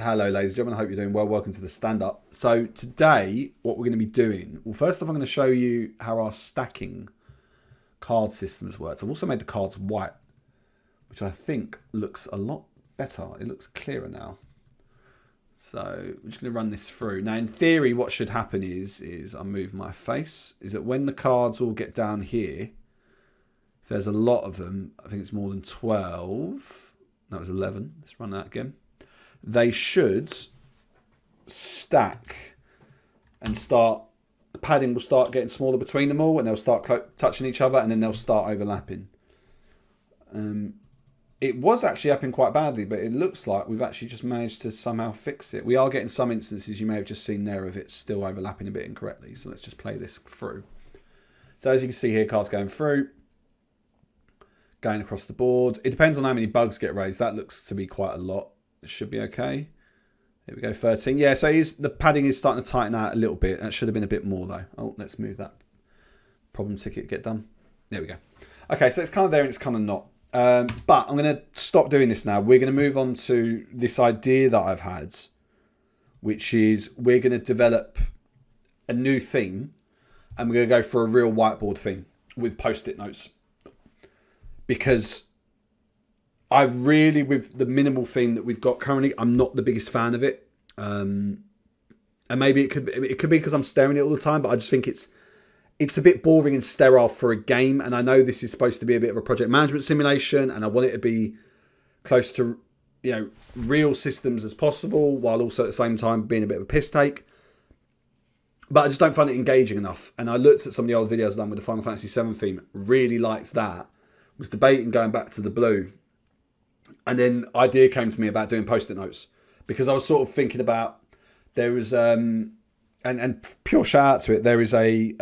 Hello, ladies and gentlemen. I hope you're doing well. Welcome to the stand-up. So today, what we're going to be doing, well, first off, I'm going to show you how our stacking card systems works. I've also made the cards white, which I think looks a lot better. It looks clearer now. So I'm just going to run this through. Now, in theory, what should happen is I move my face, is that when the cards all get down here, if there's a lot of them, I think it's more than 12. That was 11. Let's run that again. They should stack and start, the padding will start getting smaller between them all and they'll start touching each other and then they'll start overlapping. It was actually happening quite badly, but it looks like we've actually just managed to somehow fix it. We are getting some instances you may have just seen there of it still overlapping a bit incorrectly. So let's just play this through. So as you can see here, cards going through, going across the board. It depends on how many bugs get raised. That looks to be quite a lot. It should be okay. Here we go, 13. Yeah, so the padding is starting to tighten out a little bit. That should have been a bit more though. Oh, let's move that problem ticket, get done. There we go. Okay, so it's kind of there and it's kind of not. But I'm going to stop doing this now. We're going to move on to this idea that I've had, which is we're going to develop a new theme and we're going to go for a real whiteboard thing with post-it notes. Because I really, with the minimal theme that we've got currently, I'm not the biggest fan of it. And maybe it could be because I'm staring at it all the time, but I just think it's a bit boring and sterile for a game. And I know this is supposed to be a bit of a project management simulation, and I want it to be close to, real systems as possible, while also at the same time being a bit of a piss take. But I just don't find it engaging enough. And I looked at some of the old videos I've done with the Final Fantasy VII theme, really liked that. Was debating going back to the blue. And then idea came to me about doing post-it notes, because I was sort of thinking about, there was and pure shout out to it, there is a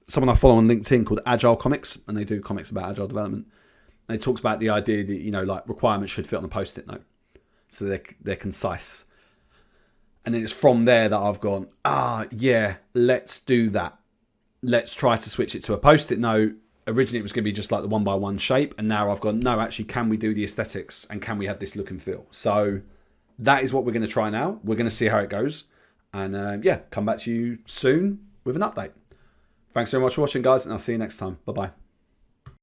someone I follow on LinkedIn called Agile Comics, and they do comics about agile development. And it talks about the idea that like requirements should fit on a post-it note, so they're concise. And then it's from there that I've gone, yeah, let's do that. Let's try to switch it to a post-it note. Originally, it was going to be just like the 1x1 shape. And now I've gone, no, actually, can we do the aesthetics? And can we have this look and feel? So that is what we're going to try now. We're going to see how it goes. And come back to you soon with an update. Thanks very much for watching, guys. And I'll see you next time. Bye-bye.